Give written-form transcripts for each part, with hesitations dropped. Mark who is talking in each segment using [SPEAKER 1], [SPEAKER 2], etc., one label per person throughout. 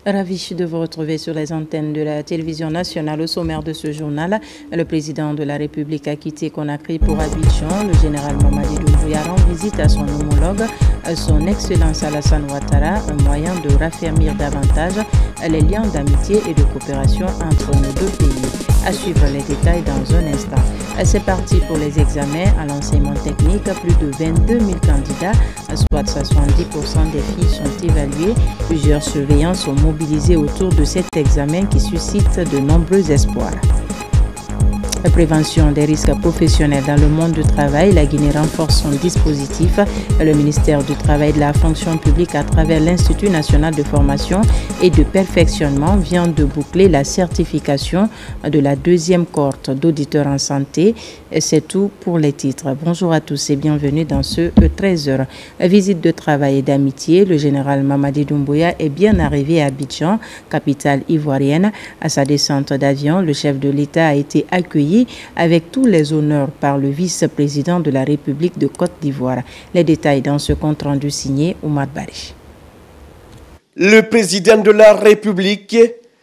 [SPEAKER 1] Ravi de vous retrouver sur les antennes de la télévision nationale. Au sommaire de ce journal, le président de la République a quitté Conakry pour Abidjan. Le général Mamadi Doumbouya rend visite à son homologue, son Excellence Alassane Ouattara, un moyen de raffermir davantage les liens d'amitié et de coopération entre nos deux pays. À suivre les détails dans un instant. C'est parti pour les examens à l'enseignement technique. Plus de 22 000 candidats, soit 70% des filles, sont évaluées. Plusieurs surveillants sont mobilisés autour de cet examen qui suscite de nombreux espoirs. La prévention des risques professionnels dans le monde du travail, la Guinée renforce son dispositif. Le ministère du Travail et de la fonction publique, à travers l'Institut national de formation et de perfectionnement, vient de boucler la certification de la deuxième cohorte d'auditeurs en santé. C'est tout pour les titres. Bonjour à tous et bienvenue dans ce 13h. Visite de travail et d'amitié, le général Mamadi Doumbouya est bien arrivé à Abidjan, capitale ivoirienne. À sa descente d'avion, le chef de l'État a été accueilli avec tous les honneurs par le vice-président de la République de Côte d'Ivoire. Les détails dans ce compte-rendu signé Oumar Bari.
[SPEAKER 2] Le président de la République,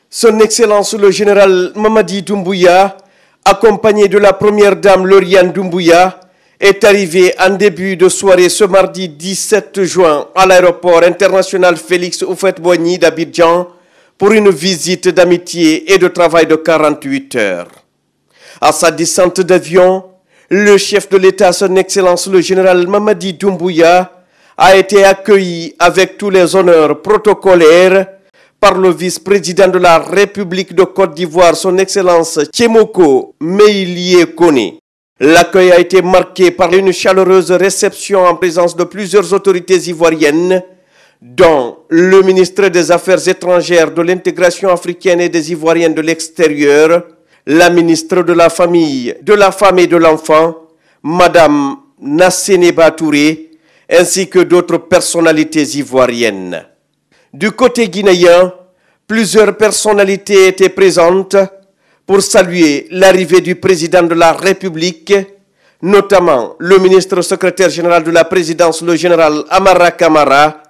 [SPEAKER 2] son Excellence le général Mamadi Doumbouya, accompagné de la première dame Lauriane Doumbouya, est arrivé en début de soirée ce mardi 17 juin à l'aéroport international Félix Houphouët-Boigny d'Abidjan pour une visite d'amitié et de travail de 48 heures. À sa descente d'avion, le chef de l'État, son Excellence le général Mamadi Doumbouya, a été accueilli avec tous les honneurs protocolaires par le vice-président de la République de Côte d'Ivoire, son Excellence Tchémoko Meïlie Koné. L'accueil a été marqué par une chaleureuse réception en présence de plusieurs autorités ivoiriennes, dont le ministre des Affaires étrangères, de l'intégration africaine et des Ivoiriens de l'extérieur, la ministre de la Famille, de la Femme et de l'Enfant, Madame Nasseneba Touré, ainsi que d'autres personnalités ivoiriennes. Du côté guinéen, plusieurs personnalités étaient présentes pour saluer l'arrivée du président de la République, notamment le ministre secrétaire général de la présidence, le général Amara Camara,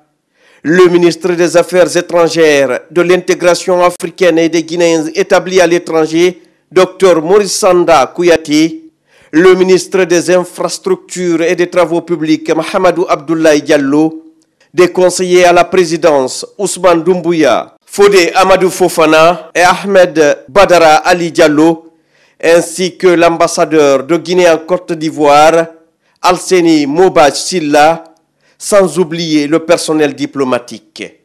[SPEAKER 2] le ministre des Affaires étrangères, de l'intégration africaine et des Guinéens établis à l'étranger, Dr Maurice Sanda Kouyaté, le ministre des Infrastructures et des Travaux publics, Mahamadou Abdoulaye Diallo, des conseillers à la présidence, Ousmane Doumbouya, Fodé Amadou Fofana et Ahmed Badara Ali Diallo, ainsi que l'ambassadeur de Guinée en Côte d'Ivoire, Alseni Mobaj Silla, sans oublier le personnel diplomatique.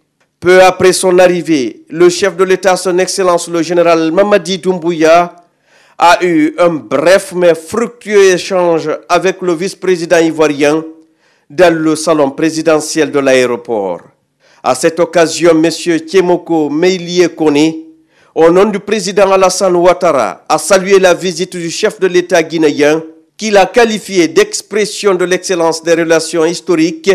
[SPEAKER 2] Peu après son arrivée, le chef de l'État, son Excellence le général Mamadi Doumbouya, a eu un bref mais fructueux échange avec le vice-président ivoirien dans le salon présidentiel de l'aéroport. À cette occasion, M. Tchémoko Meïlie Koné, au nom du président Alassane Ouattara, a salué la visite du chef de l'État guinéen, qu'il a qualifié d'expression de l'excellence des relations historiques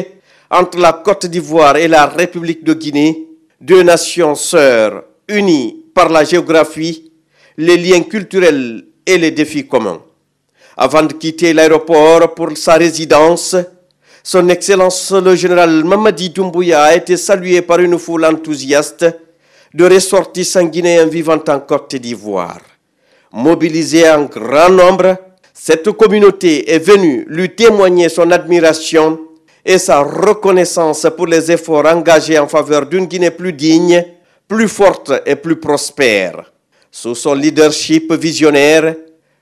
[SPEAKER 2] entre la Côte d'Ivoire et la République de Guinée, deux nations sœurs unies par la géographie, les liens culturels et les défis communs. Avant de quitter l'aéroport pour sa résidence, son Excellence le général Mamadi Doumbouya a été salué par une foule enthousiaste de ressortissants guinéens vivant en Côte d'Ivoire. Mobilisée en grand nombre, cette communauté est venue lui témoigner son admiration et sa reconnaissance pour les efforts engagés en faveur d'une Guinée plus digne, plus forte et plus prospère. Sous son leadership visionnaire,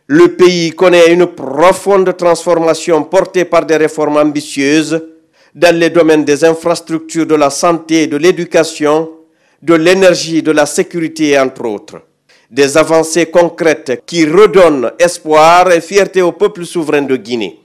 [SPEAKER 2] le pays connaît une profonde transformation portée par des réformes ambitieuses dans les domaines des infrastructures, de la santé, de l'éducation, de l'énergie, de la sécurité, entre autres. Des avancées concrètes qui redonnent espoir et fierté au peuple souverain de Guinée.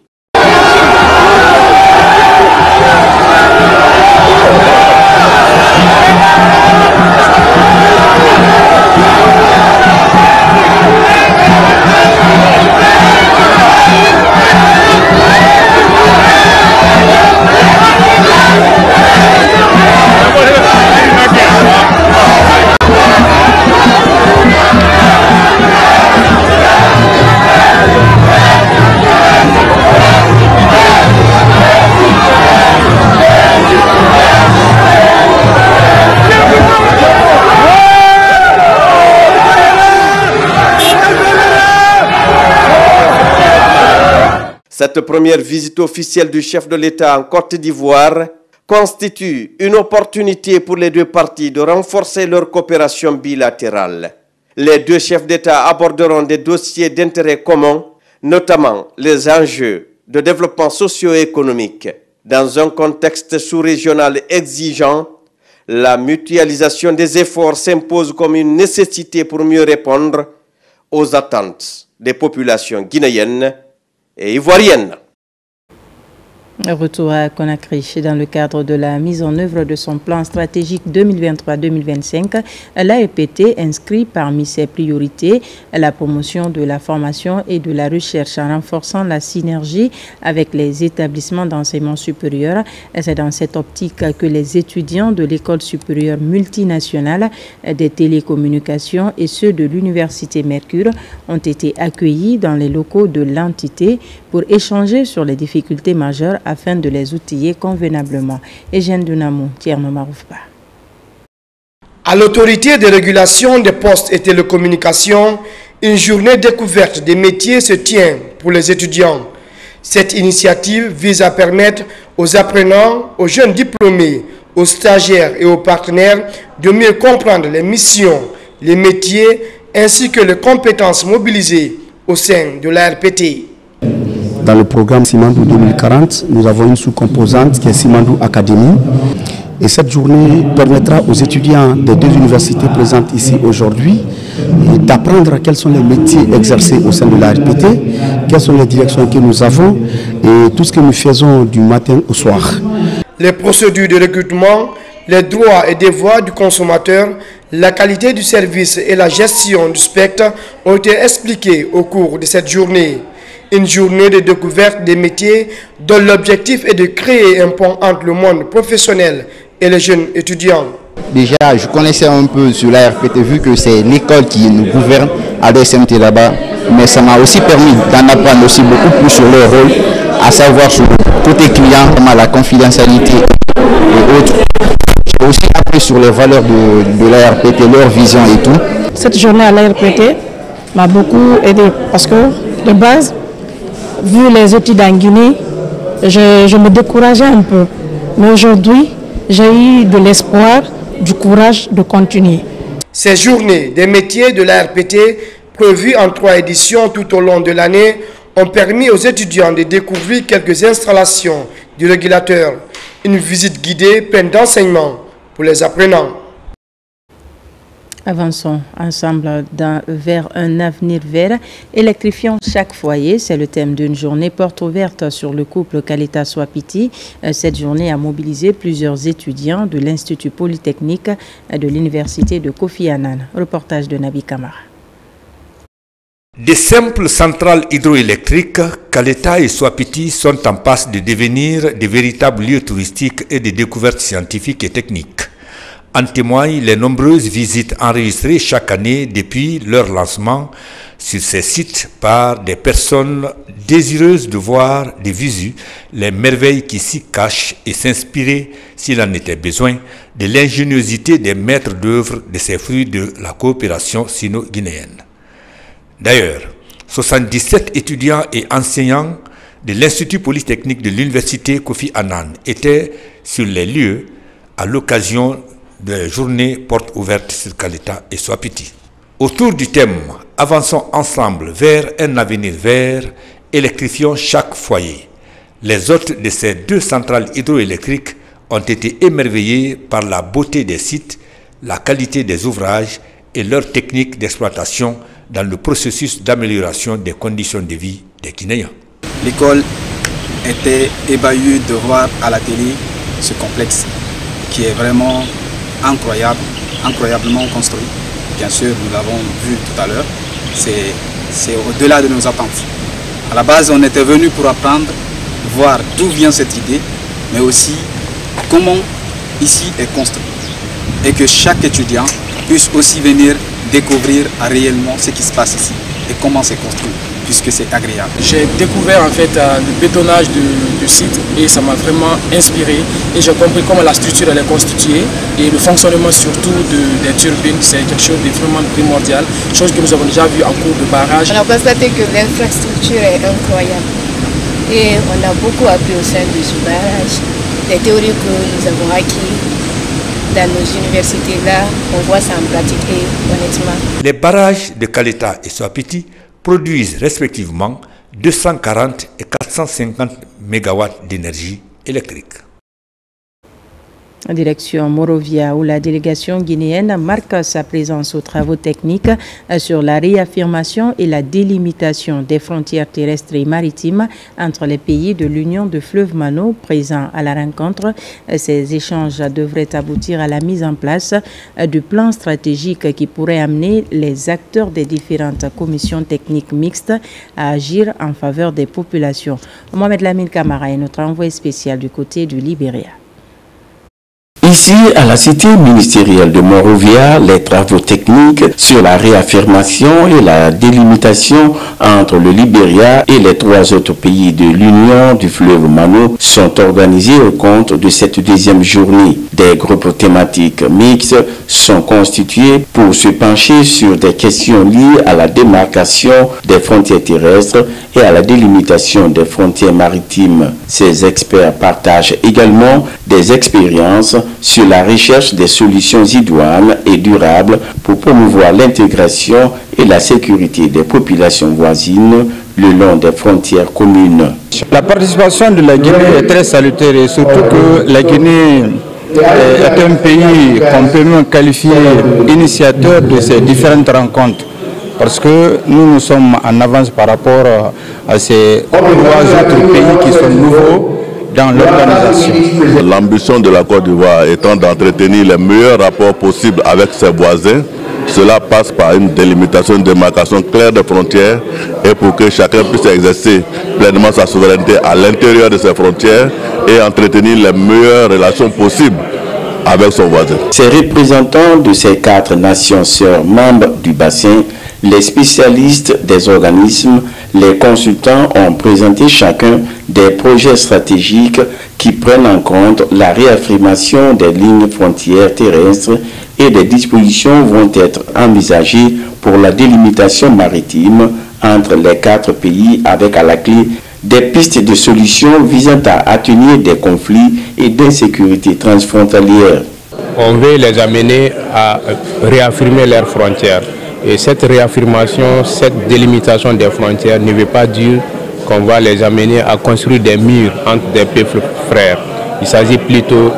[SPEAKER 2] Cette première visite officielle du chef de l'État en Côte d'Ivoire constitue une opportunité pour les deux parties de renforcer leur coopération bilatérale. Les deux chefs d'État aborderont des dossiers d'intérêt commun, notamment les enjeux de développement socio-économique. Dans un contexte sous-régional exigeant, la mutualisation des efforts s'impose comme une nécessité pour mieux répondre aux attentes des populations guinéennes et ivoiriennes.
[SPEAKER 1] Retour à Conakry. Dans le cadre de la mise en œuvre de son plan stratégique 2023-2025, l'ARPT inscrit parmi ses priorités la promotion de la formation et de la recherche en renforçant la synergie avec les établissements d'enseignement supérieur. C'est dans cette optique que les étudiants de l'école supérieure multinationale des télécommunications et ceux de l'université Mercure ont été accueillis dans les locaux de l'entité pour échanger sur les difficultés majeures afin de les outiller convenablement. Eugène Dunamou, Tierno Maroufba.
[SPEAKER 3] À l'autorité de régulation des postes et télécommunications, une journée découverte des métiers se tient pour les étudiants. Cette initiative vise à permettre aux apprenants, aux jeunes diplômés, aux stagiaires et aux partenaires de mieux comprendre les missions, les métiers ainsi que les compétences mobilisées au sein de l'ARPT.
[SPEAKER 4] Dans le programme Simandou 2040, nous avons une sous-composante qui est Simandou Academy. Et cette journée permettra aux étudiants des deux universités présentes ici aujourd'hui d'apprendre quels sont les métiers exercés au sein de l'ARPT, quelles sont les directions que nous avons et tout ce que nous faisons du matin au soir.
[SPEAKER 3] Les procédures de recrutement, les droits et devoirs du consommateur, la qualité du service et la gestion du spectre ont été expliqués au cours de cette journée. Une journée de découverte des métiers dont l'objectif est de créer un pont entre le monde professionnel et les jeunes étudiants.
[SPEAKER 5] Déjà, je connaissais un peu sur l'ARPT vu que c'est l'école qui nous gouverne à l'ESMT là-bas, mais ça m'a aussi permis d'en apprendre aussi beaucoup plus sur leur rôle, à savoir sur le côté client, la confidentialité et autres. J'ai aussi appris sur les valeurs de l'ARPT, leur vision et tout.
[SPEAKER 6] Cette journée à l'ARPT m'a beaucoup aidé parce que de base, vu les études en Guinée, je me décourageais un peu. Mais aujourd'hui, j'ai eu de l'espoir, du courage de continuer.
[SPEAKER 3] Ces journées des métiers de l'ARPT, prévues en 3 éditions tout au long de l'année, ont permis aux étudiants de découvrir quelques installations du régulateur. Une visite guidée pleine d'enseignements pour les apprenants.
[SPEAKER 1] Avançons ensemble vers un avenir vert. Électrifions chaque foyer. C'est le thème d'une journée porte ouverte sur le couple Kaleta Swapiti. Cette journée a mobilisé plusieurs étudiants de l'Institut Polytechnique de l'Université de Kofi Annan. Reportage de Nabi Kamara.
[SPEAKER 7] Des simples centrales hydroélectriques, Kaleta et Swapiti sont en passe de devenir de véritables lieux touristiques et de découvertes scientifiques et techniques. En témoignent les nombreuses visites enregistrées chaque année depuis leur lancement sur ces sites par des personnes désireuses de voir de visu les merveilles qui s'y cachent et s'inspirer, s'il en était besoin, de l'ingéniosité des maîtres d'œuvre de ces fruits de la coopération sino-guinéenne. D'ailleurs, 77 étudiants et enseignants de l'Institut Polytechnique de l'Université Kofi Annan étaient sur les lieux à l'occasion de journées portes ouvertes sur Kaleta et Swapiti. Autour du thème « Avançons ensemble vers un avenir vert, électrifions chaque foyer », les hôtes de ces deux centrales hydroélectriques ont été émerveillés par la beauté des sites, la qualité des ouvrages et leur technique d'exploitation dans le processus d'amélioration des conditions de vie des Guinéens.
[SPEAKER 8] L'école était ébahie de voir à la télé ce complexe qui est vraiment incroyable, incroyablement construit. Bien sûr, nous l'avons vu tout à l'heure, c'est au-delà de nos attentes. À la base, on était venu pour apprendre, voir d'où vient cette idée, mais aussi comment ici est construit. Et que chaque étudiant puisse aussi venir découvrir réellement ce qui se passe ici et comment c'est construit, puisque c'est agréable.
[SPEAKER 9] J'ai découvert en fait le bétonnage du site et ça m'a vraiment inspiré et j'ai compris comment la structure elle est constituée et le fonctionnement surtout des turbines, c'est quelque chose de vraiment primordial, chose que nous avons déjà vu en cours de barrage.
[SPEAKER 10] On a constaté que l'infrastructure est incroyable Et on a beaucoup appris au sein de ce barrage. Les théories que nous avons acquises dans nos universités là, on voit ça en pratique et honnêtement.
[SPEAKER 7] Les barrages de Kaleta et Soapiti produisent respectivement 240 et 450 MW d'énergie électrique.
[SPEAKER 1] Direction Morovia, où la délégation guinéenne marque sa présence aux travaux techniques sur la réaffirmation et la délimitation des frontières terrestres et maritimes entre les pays de l'Union de Fleuve Mano présents à la rencontre. Ces échanges devraient aboutir à la mise en place de plans stratégiques qui pourraient amener les acteurs des différentes commissions techniques mixtes à agir en faveur des populations. Mohamed Lamine Camara est notre envoyé spécial du côté du Libéria.
[SPEAKER 11] Ici, à la cité ministérielle de Morovia, les travaux techniques sur la réaffirmation et la délimitation entre le Libéria et les 3 autres pays de l'Union du fleuve Mano sont organisés au compte de cette deuxième journée. Des groupes thématiques mixtes sont constitués pour se pencher sur des questions liées à la démarcation des frontières terrestres et à la délimitation des frontières maritimes. Ces experts partagent également des expériences sur la recherche des solutions idoines et durables pour promouvoir l'intégration et la sécurité des populations voisines le long des frontières communes.
[SPEAKER 12] La participation de la Guinée est très salutaire et surtout que la Guinée est un pays qu'on peut même qualifier initiateur de ces différentes rencontres parce que nous sommes en avance par rapport à ces 3 autres pays qui sont nouveaux dans l'organisation.
[SPEAKER 13] L'ambition de la Côte d'Ivoire étant d'entretenir les meilleurs rapports possibles avec ses voisins, cela passe par une délimitation, une démarcation claire des frontières et pour que chacun puisse exercer pleinement sa souveraineté à l'intérieur de ses frontières et entretenir les meilleures relations possibles avec son voisin.
[SPEAKER 11] Ces représentants de ces 4 nations sœurs membres du bassin, les spécialistes des organismes, les consultants ont présenté chacun des projets stratégiques qui prennent en compte la réaffirmation des lignes frontières terrestres et des dispositions vont être envisagées pour la délimitation maritime entre les 4 pays avec à la clé des pistes de solutions visant à atténuer des conflits et d'insécurité transfrontalière.
[SPEAKER 14] On veut les amener à réaffirmer leurs frontières. Et cette réaffirmation, cette délimitation des frontières ne veut pas dire qu'on va les amener à construire des murs entre des peuples frères. Il s'agit plutôt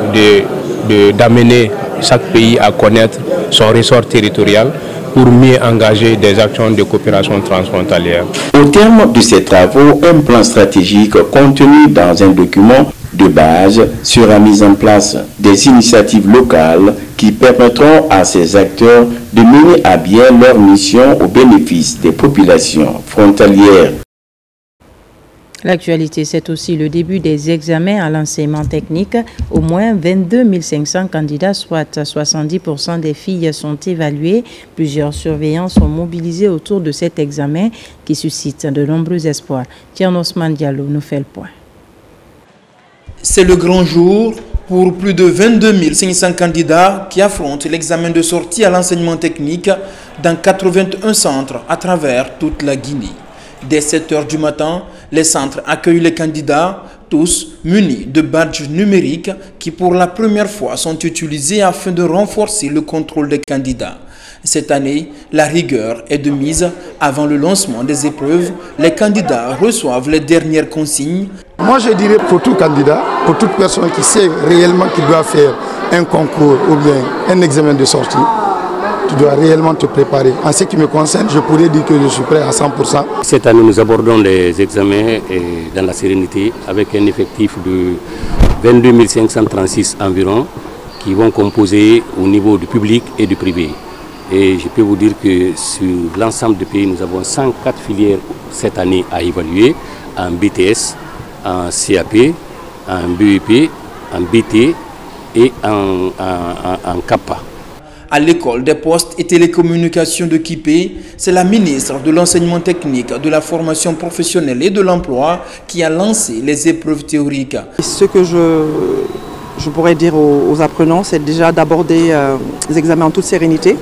[SPEAKER 14] d'amener chaque pays à connaître son ressort territorial pour mieux engager des actions de coopération transfrontalière.
[SPEAKER 11] Au terme de ces travaux, un plan stratégique contenu dans un document de base sera mise en place des initiatives locales qui permettront à ces acteurs de mener à bien leur mission au bénéfice des populations frontalières.
[SPEAKER 1] L'actualité, c'est aussi le début des examens à l'enseignement technique. Au moins 22 500 candidats, soit 70% des filles, sont évaluées. Plusieurs surveillants sont mobilisés autour de cet examen qui suscite de nombreux espoirs. Thierno Osman Diallo nous fait le point.
[SPEAKER 15] C'est le grand jour pour plus de 22 500 candidats qui affrontent l'examen de sortie à l'enseignement technique dans 81 centres à travers toute la Guinée. Dès 7 h du matin, les centres accueillent les candidats, tous munis de badges numériques qui pour la première fois sont utilisés afin de renforcer le contrôle des candidats. Cette année, la rigueur est de mise. Avant le lancement des épreuves, les candidats reçoivent les dernières consignes.
[SPEAKER 16] Moi, je dirais pour tout candidat, pour toute personne qui sait réellement qu'il doit faire un concours ou bien un examen de sortie, tu dois réellement te préparer. En ce qui me concerne, je pourrais dire que je suis prêt à 100%.
[SPEAKER 17] Cette année, nous abordons les examens dans la sérénité avec un effectif de 22 536 environ qui vont composer au niveau du public et du privé. Et je peux vous dire que sur l'ensemble du pays, nous avons 104 filières cette année à évaluer en BTS, en CAP, en BEP, en BT et en CAPA.
[SPEAKER 15] À l'école des postes et télécommunications de Kipé, c'est la ministre de l'enseignement technique, de la formation professionnelle et de l'emploi qui a lancé les épreuves théoriques.
[SPEAKER 18] Ce que je pourrais dire aux apprenants, c'est déjà d'aborder les examens en toute sérénité.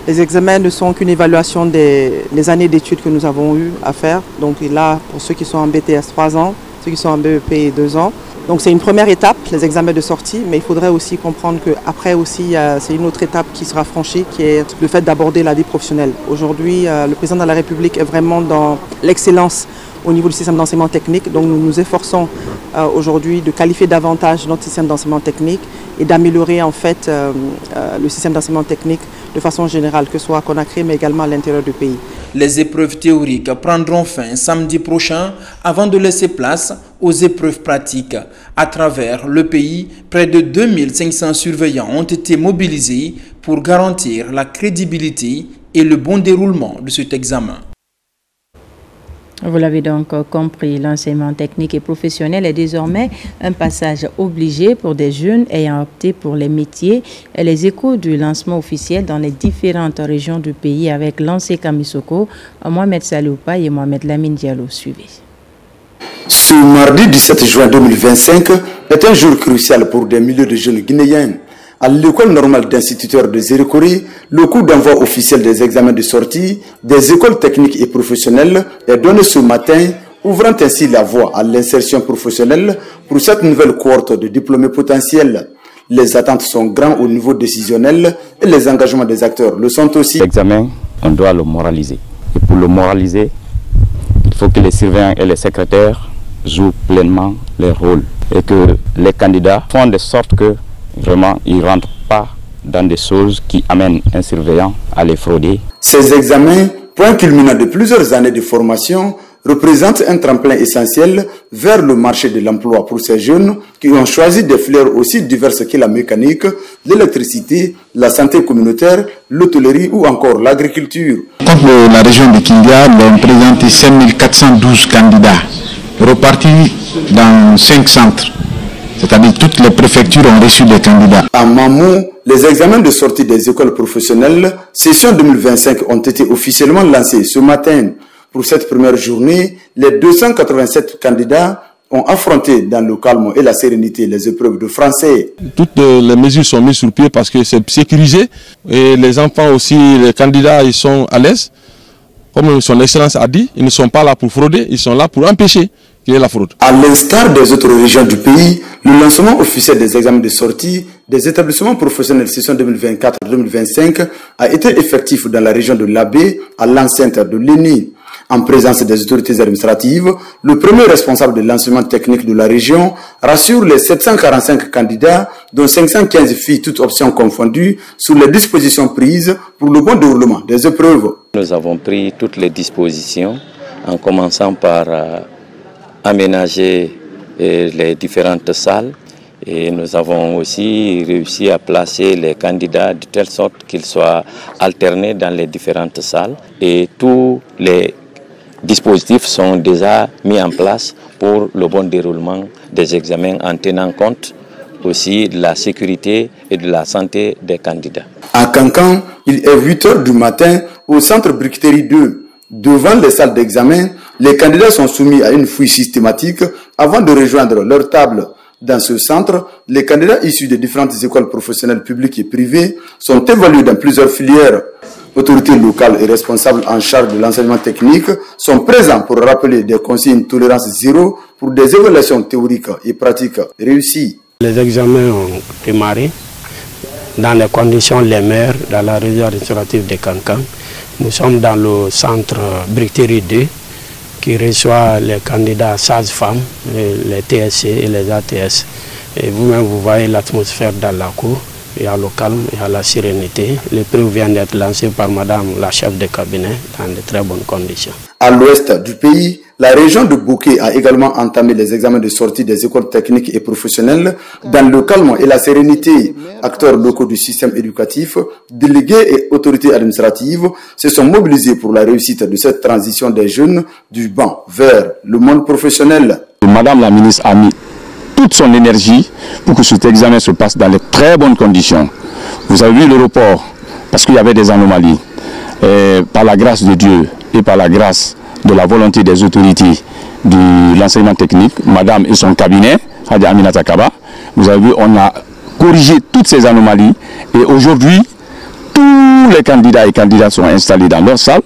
[SPEAKER 18] Les examens ne sont qu'une évaluation des années d'études que nous avons eu à faire. Donc là, pour ceux qui sont en BTS 3 ans, ceux qui sont en BEP et 2 ans. Donc c'est une première étape, les examens de sortie, mais il faudrait aussi comprendre qu'après aussi, c'est une autre étape qui sera franchie, qui est le fait d'aborder la vie professionnelle. Aujourd'hui, le président de la République est vraiment dans l'excellence au niveau du système d'enseignement technique. Donc nous nous efforçons aujourd'hui de qualifier davantage notre système d'enseignement technique et d'améliorer en fait le système d'enseignement technique de façon générale, que ce soit à Conakry mais également à l'intérieur du pays.
[SPEAKER 15] Les épreuves théoriques prendront fin samedi prochain avant de laisser place aux épreuves pratiques. À travers le pays, près de 2500 surveillants ont été mobilisés pour garantir la crédibilité et le bon déroulement de cet examen.
[SPEAKER 1] Vous l'avez donc compris, l'enseignement technique et professionnel est désormais un passage obligé pour des jeunes ayant opté pour les métiers. Et les échos du lancement officiel dans les différentes régions du pays avec Lancé Kamisoko, Mohamed Saloupa et Mohamed Lamine Diallo. Suivez.
[SPEAKER 19] Ce mardi 17 juin 2025 est un jour crucial pour des milliers de jeunes Guinéens. À l'école normale d'instituteurs de Zérékori, le coup d'envoi officiel des examens de sortie des écoles techniques et professionnelles est donné ce matin, ouvrant ainsi la voie à l'insertion professionnelle pour cette nouvelle cohorte de diplômés potentiels. Les attentes sont grandes au niveau décisionnel et les engagements des acteurs le sont aussi.
[SPEAKER 20] L'examen, on doit le moraliser. Et pour le moraliser, il faut que les surveillants et les secrétaires jouent pleinement leur rôle et que les candidats font de sorte que vraiment, ils ne rentrent pas dans des choses qui amènent un surveillant à les frauder.
[SPEAKER 19] Ces examens, point culminant de plusieurs années de formation, représentent un tremplin essentiel vers le marché de l'emploi pour ces jeunes qui ont choisi des filières aussi diverses que la mécanique, l'électricité, la santé communautaire, l'hôtellerie ou encore l'agriculture.
[SPEAKER 21] Contre la région de Kindia, on présente 5412 candidats repartis dans 5 centres. C'est-à-dire toutes les préfectures ont reçu des candidats.
[SPEAKER 19] À Mamou, les examens de sortie des écoles professionnelles, session 2025, ont été officiellement lancés ce matin. Pour cette première journée, les 287 candidats ont affronté dans le calme et la sérénité les épreuves de français.
[SPEAKER 22] Toutes les mesures sont mises sur pied parce que c'est sécurisé. Et les enfants aussi, les candidats, ils sont à l'aise. Comme son Excellence a dit, ils ne sont pas là pour frauder, ils sont là pour empêcher qu'il y ait la fraude.
[SPEAKER 19] À l'instar des autres régions du pays, le lancement officiel des examens de sortie des établissements professionnels session 2024-2025 a été effectif dans la région de l'Abbé, à l'enceinte de l'ENI. En présence des autorités administratives, le premier responsable de l'enseignement technique de la région rassure les 745 candidats, dont 515 filles, toutes options confondues, sur les dispositions prises pour le bon déroulement des épreuves.
[SPEAKER 23] Nous avons pris toutes les dispositions, en commençant par aménager les différentes salles, et nous avons aussi réussi à placer les candidats de telle sorte qu'ils soient alternés dans les différentes salles, et tous les dispositifs sont déjà mis en place pour le bon déroulement des examens en tenant compte aussi de la sécurité et de la santé des candidats.
[SPEAKER 19] À Cancan, il est 8 h du matin au centre Briqueterie 2. Devant les salles d'examen, les candidats sont soumis à une fouille systématique avant de rejoindre leur table. Dans ce centre, les candidats issus des différentes écoles professionnelles publiques et privées sont évalués dans plusieurs filières. Autorités locales et responsables en charge de l'enseignement technique sont présents pour rappeler des consignes tolérance zéro pour des évaluations théoriques et pratiques réussies.
[SPEAKER 24] Les examens ont démarré dans les conditions les meilleures dans la région administrative de Cancan. Nous sommes dans le centre Briqueterie 2 qui reçoit les candidats sages-femmes, les TSC et les ATS. Et vous-même, vous voyez l'atmosphère dans la cour. Il y a le calme, il y a la sérénité. L'épreuve vient d'être lancée par Madame la chef de cabinet dans de très bonnes conditions.
[SPEAKER 19] À l'ouest du pays, la région de Bouquet a également entamé les examens de sortie des écoles techniques et professionnelles dans le calme et la sérénité. Acteurs locaux du système éducatif, délégués et autorités administratives se sont mobilisés pour la réussite de cette transition des jeunes du banc vers le monde professionnel.
[SPEAKER 20] Madame la ministre a mis toute son énergie pour que cet examen se passe dans de très bonnes conditions. Vous avez vu le report parce qu'il y avait des anomalies. Et par la grâce de Dieu et par la grâce de la volonté des autorités de l'enseignement technique, Madame et son cabinet, Hadi Aminata Kaba, vous avez vu, on a corrigé toutes ces anomalies et aujourd'hui, tous les candidats et candidates sont installés dans leur salle.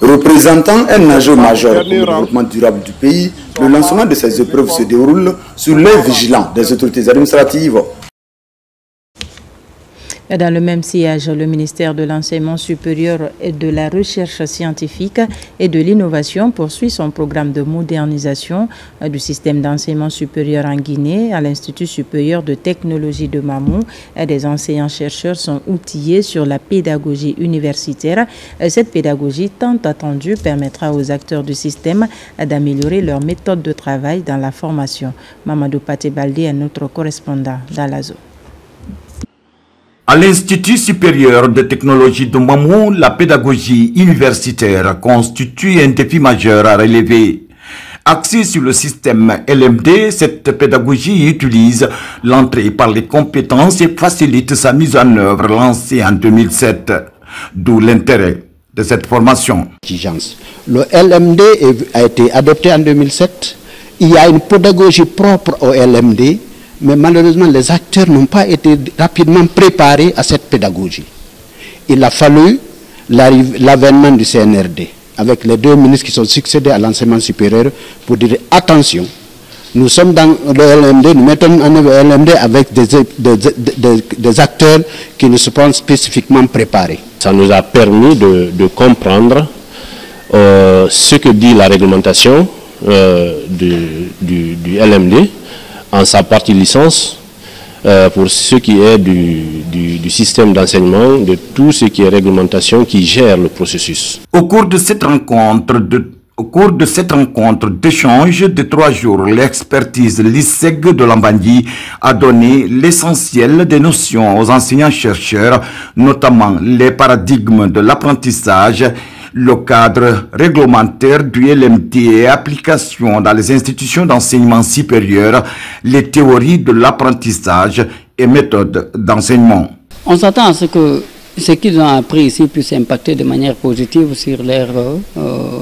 [SPEAKER 19] Représentant un enjeu majeur pour le développement durable du pays, le lancement de ces épreuves se déroule sous l'œil vigilant des autorités administratives.
[SPEAKER 1] Dans le même sillage, le ministère de l'Enseignement supérieur et de la Recherche scientifique et de l'Innovation poursuit son programme de modernisation du système d'enseignement supérieur en Guinée à l'Institut supérieur de technologie de Mamou. Des enseignants-chercheurs sont outillés sur la pédagogie universitaire. Cette pédagogie tant attendue permettra aux acteurs du système d'améliorer leur méthode de travail dans la formation. Mamadou Paté-Baldé est notre correspondant dans la zone.
[SPEAKER 2] À l'Institut supérieur de technologie de Mamou, la pédagogie universitaire constitue un défi majeur à relever. Axée sur le système LMD, cette pédagogie utilise l'entrée par les compétences et facilite sa mise en œuvre lancée en 2007. D'où l'intérêt de cette formation.
[SPEAKER 4] Le LMD a été adopté en 2007. Il y a une pédagogie propre au LMD. Mais malheureusement, les acteurs n'ont pas été rapidement préparés à cette pédagogie. Il a fallu l'avènement du CNRD, avec les deux ministres qui sont succédés à l'enseignement supérieur, pour dire attention, nous sommes dans le LMD, nous mettons en œuvre le LMD avec des acteurs qui ne se sont spécifiquement préparés.
[SPEAKER 24] Ça nous a permis de comprendre ce que dit la réglementation du LMD, en sa partie licence, pour ce qui est du système d'enseignement, de tout ce qui est réglementation qui gère le processus.
[SPEAKER 2] Au cours de cette rencontre d'échange de 3 jours, l'expertise l'ISEG de Lambangui a donné l'essentiel des notions aux enseignants-chercheurs, notamment les paradigmes de l'apprentissage, le cadre réglementaire du LMD et application dans les institutions d'enseignement supérieur, les théories de l'apprentissage et méthodes d'enseignement.
[SPEAKER 5] On s'attend à ce que ce qu'ils ont appris ici puisse impacter de manière positive sur leur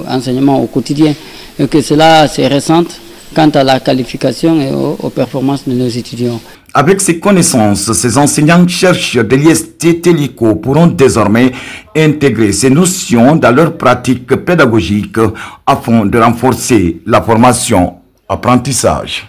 [SPEAKER 5] enseignement au quotidien et que cela c'est récent quant à la qualification et aux performances de nos étudiants.
[SPEAKER 2] Avec ces connaissances, ces enseignants-chercheurs de l'IST Télico pourront désormais intégrer ces notions dans leur pratique pédagogique afin de renforcer la formation apprentissage.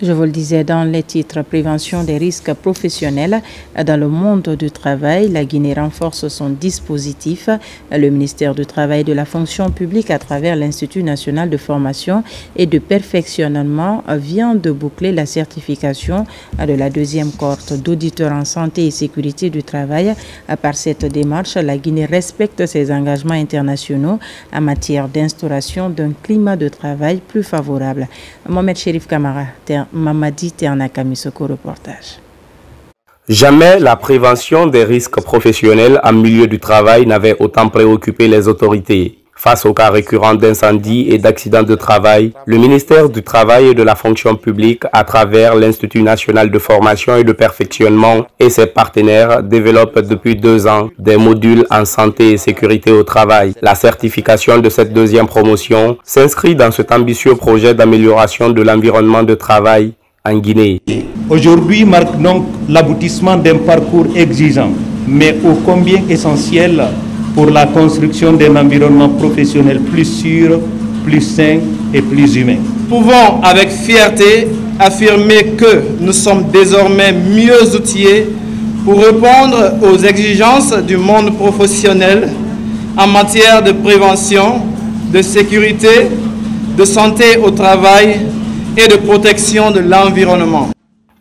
[SPEAKER 1] Je vous le disais dans les titres, prévention des risques professionnels dans le monde du travail. La Guinée renforce son dispositif. Le ministère du Travail et de la Fonction publique, à travers l'Institut national de formation et de perfectionnement, vient de boucler la certification de la 2e cohorte d'auditeurs en santé et sécurité du travail. Par cette démarche, la Guinée respecte ses engagements internationaux en matière d'instauration d'un climat de travail plus favorable. Mohamed Chérif Kamara, Mamadi Ternakamisoko, reportage.
[SPEAKER 6] Jamais la prévention des risques professionnels en milieu du travail n'avait autant préoccupé les autorités. Face aux cas récurrents d'incendies et d'accidents de travail, le ministère du Travail et de la Fonction publique, à travers l'Institut national de formation et de perfectionnement et ses partenaires, développent depuis 2 ans des modules en santé et sécurité au travail. La certification de cette 2e promotion s'inscrit dans cet ambitieux projet d'amélioration de l'environnement de travail en Guinée.
[SPEAKER 25] Aujourd'hui marque donc l'aboutissement d'un parcours exigeant, mais ô combien essentiel pour la construction d'un environnement professionnel plus sûr, plus sain et plus humain.
[SPEAKER 26] Nous pouvons avec fierté affirmer que nous sommes désormais mieux outillés pour répondre aux exigences du monde professionnel en matière de prévention, de sécurité, de santé au travail et de protection de l'environnement.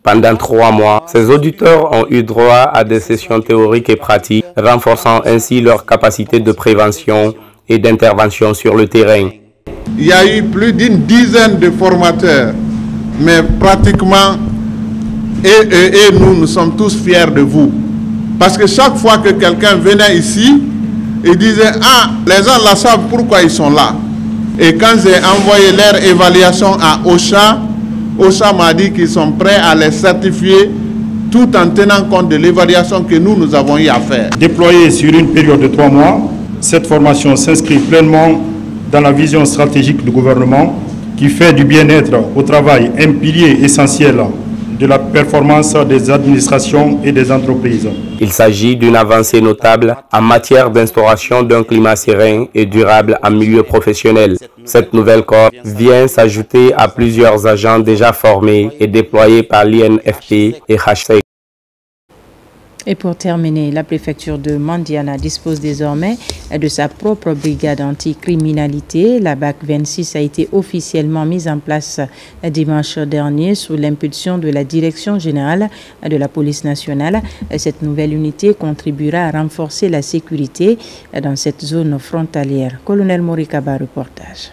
[SPEAKER 6] Pendant 3 mois, ces auditeurs ont eu droit à des sessions théoriques et pratiques, renforçant ainsi leur capacité de prévention et d'intervention sur le terrain.
[SPEAKER 27] Il y a eu plus d'une dizaine de formateurs, mais pratiquement, et nous sommes tous fiers de vous. Parce que chaque fois que quelqu'un venait ici, il disait « Ah, les gens là savent pourquoi ils sont là ». Et quand j'ai envoyé leur évaluation à OCHA, OCHA m'a dit qu'ils sont prêts à les certifier tout en tenant compte de l'évaluation que nous avons eu à faire.
[SPEAKER 25] Déployée sur une période de 3 mois, cette formation s'inscrit pleinement dans la vision stratégique du gouvernement qui fait du bien-être au travail un pilier essentiel de la performance des administrations et des entreprises.
[SPEAKER 6] Il s'agit d'une avancée notable en matière d'instauration d'un climat serein et durable en milieu professionnel. Cette nouvelle cohorte vient s'ajouter à plusieurs agents déjà formés et déployés par l'INFP et HCE.
[SPEAKER 1] Et pour terminer, la préfecture de Mandiana dispose désormais de sa propre brigade anticriminalité. La BAC 26 a été officiellement mise en place dimanche dernier sous l'impulsion de la Direction générale de la police nationale. Cette nouvelle unité contribuera à renforcer la sécurité dans cette zone frontalière. Colonel Morikaba, reportage.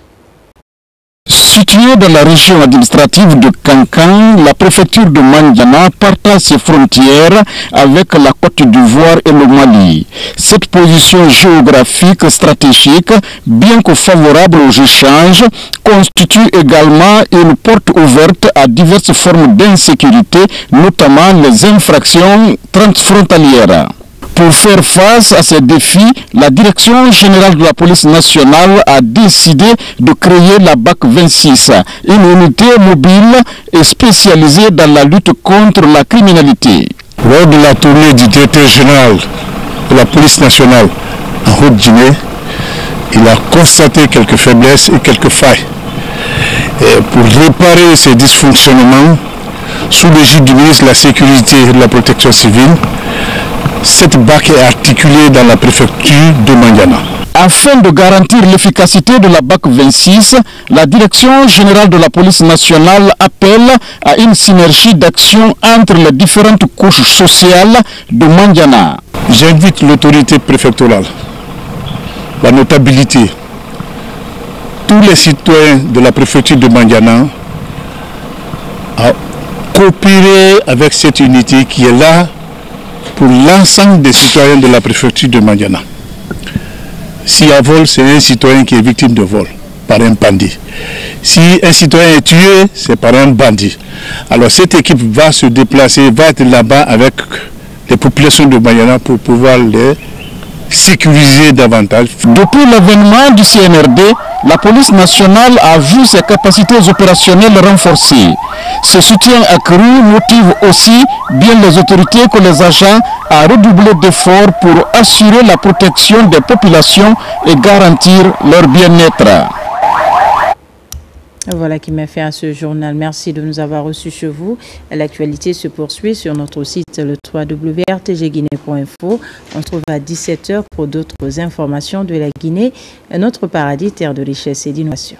[SPEAKER 21] Située dans la région administrative de Kankan, la préfecture de Mandiana partage ses frontières avec la Côte d'Ivoire et le Mali. Cette position géographique stratégique, bien que favorable aux échanges, constitue également une porte ouverte à diverses formes d'insécurité, notamment les infractions transfrontalières. Pour faire face à ces défis, la Direction générale de la police nationale a décidé de créer la BAC 26, une unité mobile et spécialisée dans la lutte contre la criminalité. Lors de la tournée du directeur général de la police nationale en Haute-Guinée, il a constaté quelques faiblesses et quelques failles. Et pour réparer ces dysfonctionnements, sous l'égide du ministre de la Sécurité et de la Protection civile, cette BAC est articulée dans la préfecture de Mandiana. Afin de garantir l'efficacité de la BAC 26, la Direction générale de la police nationale appelle à une synergie d'action entre les différentes couches sociales de Mandiana. J'invite l'autorité préfectorale, la notabilité, tous les citoyens de la préfecture de Mandiana à coopérer avec cette unité qui est là pour l'ensemble des citoyens de la préfecture de Mandiana. S'il y a vol, c'est un citoyen qui est victime de vol par un bandit. Si un citoyen est tué, c'est par un bandit. Alors cette équipe va se déplacer, va être là-bas avec les populations de Mandiana pour pouvoir les sécuriser davantage. Depuis l'avènement du CNRD, la police nationale a vu ses capacités opérationnelles renforcées. Ce soutien accru motive aussi bien les autorités que les agents à redoubler d'efforts pour assurer la protection des populations et garantir leur bien-être.
[SPEAKER 1] Voilà qui m'a fait à ce journal. Merci de nous avoir reçus chez vous. L'actualité se poursuit sur notre site le www.rtgguinée.info. On se trouve à 17h pour d'autres informations de la Guinée, notre paradis, terre de richesse et d'innovation.